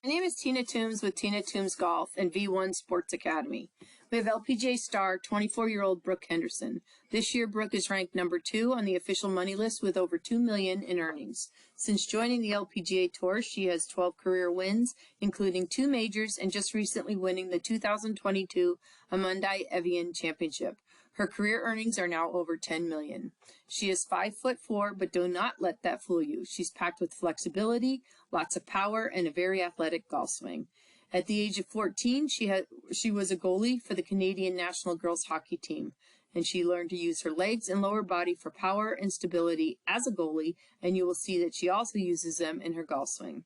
My name is Tina Toombs with Tina Toombs Golf and V1 Sports Academy. We have LPGA star 24-year-old Brooke Henderson. This year, Brooke is ranked number 2 on the official money list with over $2 million in earnings. Since joining the LPGA Tour, she has 12 career wins, including 2 majors and just recently winning the 2022 Amundi Evian Championship. Her career earnings are now over $10 million. She is 5'4", but do not let that fool you. She's packed with flexibility, lots of power, and a very athletic golf swing. At the age of 14, she was a goalie for the Canadian national girls hockey team, and she learned to use her legs and lower body for power and stability as a goalie, and you will see that she also uses them in her golf swing.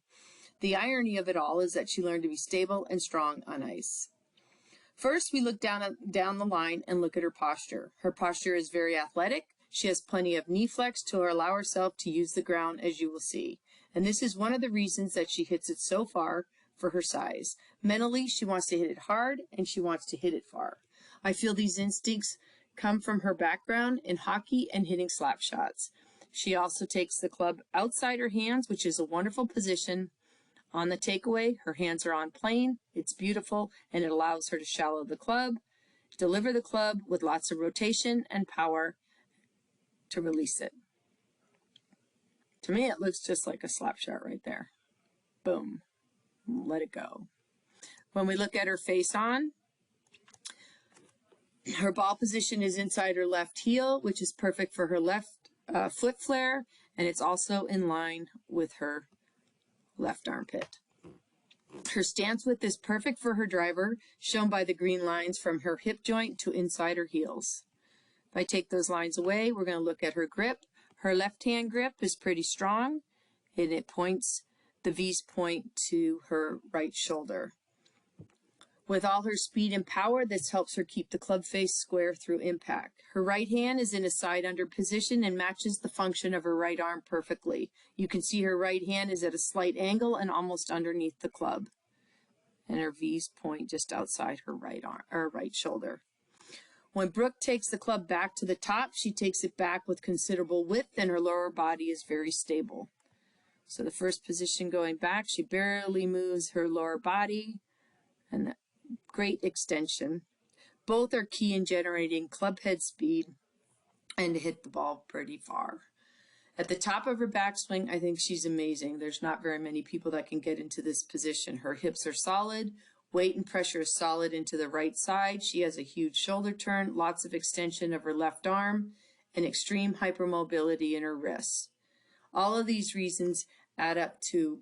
The irony of it all is that she learned to be stable and strong on ice. First, we look down the line and look at her posture. Her posture is very athletic. She has plenty of knee flex to allow herself to use the ground, as you will see. And this is one of the reasons that she hits it so far for her size. Mentally, she wants to hit it hard, and she wants to hit it far. I feel these instincts come from her background in hockey and hitting slap shots. She also takes the club outside her hands, which is a wonderful position. On the takeaway, her hands are on plane. It's beautiful, and it allows her to shallow the club, deliver the club with lots of rotation and power to release it. To me, it looks just like a slap shot right there. Boom. Let it go. When we look at her face on, her ball position is inside her left heel, which is perfect for her left foot flare, and it's also in line with her left armpit. Her stance width is perfect for her driver, shown by the green lines from her hip joint to inside her heels. If I take those lines away, we're going to look at her grip. Her left-hand grip is pretty strong, and it points, the V's point to her right shoulder. With all her speed and power, this helps her keep the club face square through impact. Her right hand is in a side under position and matches the function of her right arm perfectly. You can see her right hand is at a slight angle and almost underneath the club. And her V's point just outside her right arm or right shoulder. When Brooke takes the club back to the top, she takes it back with considerable width, and her lower body is very stable. So the first position going back, she barely moves her lower body, and great extension. Both are key in generating club head speed and to hit the ball pretty far. At the top of her backswing, I think she's amazing. There's not very many people that can get into this position. Her hips are solid. Weight and pressure is solid into the right side. She has a huge shoulder turn, lots of extension of her left arm, and extreme hypermobility in her wrists. All of these reasons add up to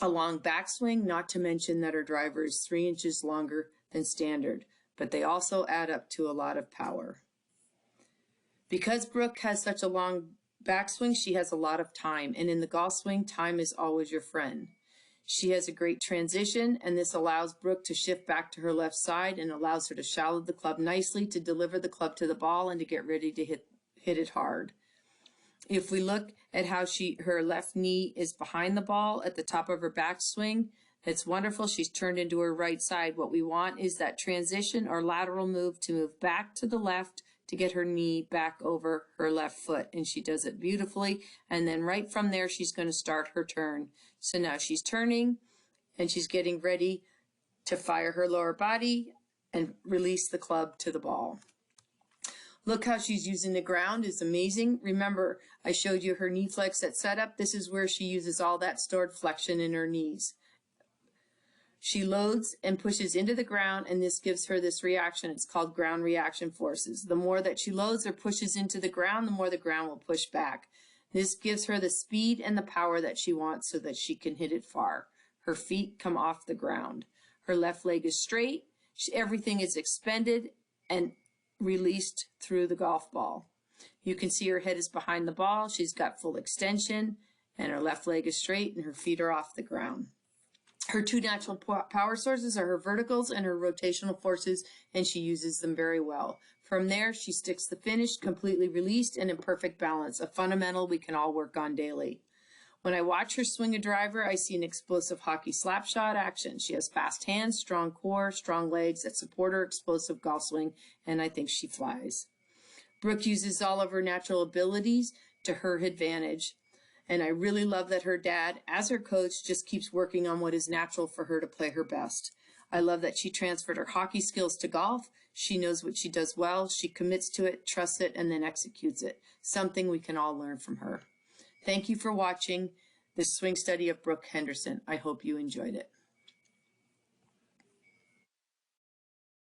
a long backswing, not to mention that her driver is 3 inches longer than standard, but they also add up to a lot of power. Because Brooke has such a long backswing, she has a lot of time, and in the golf swing, time is always your friend. She has a great transition, and this allows Brooke to shift back to her left side and allows her to shallow the club nicely, to deliver the club to the ball, and to get ready to hit it hard. If we look at how her left knee is behind the ball at the top of her backswing, it's wonderful. She's turned into her right side. What we want is that transition or lateral move to move back to the left to get her knee back over her left foot, and she does it beautifully. And then right from there, she's going to start her turn. So now she's turning, and she's getting ready to fire her lower body and release the club to the ball. Look how she's using the ground. It's amazing. Remember, I showed you her knee flex at setup. This is where she uses all that stored flexion in her knees. She loads and pushes into the ground, and this gives her this reaction. It's called ground reaction forces. The more that she loads or pushes into the ground, the more the ground will push back. This gives her the speed and the power that she wants so that she can hit it far. Her feet come off the ground. Her left leg is straight. Everything is expended and released through the golf ball. You can see her head is behind the ball. She's got full extension, and her left leg is straight, and her feet are off the ground. Her 2 natural power sources are her verticals and her rotational forces, and she uses them very well. From there, she sticks the finish completely released and in perfect balance, a fundamental we can all work on daily. When I watch her swing a driver, I see an explosive hockey slap shot action. She has fast hands, strong core, strong legs that support her explosive golf swing, and I think she flies. Brooke uses all of her natural abilities to her advantage. And I really love that her dad, as her coach, just keeps working on what is natural for her to play her best. I love that she transferred her hockey skills to golf. She knows what she does well. She commits to it, trusts it, and then executes it. Something we can all learn from her. Thank you for watching this swing study of Brooke Henderson. I hope you enjoyed it.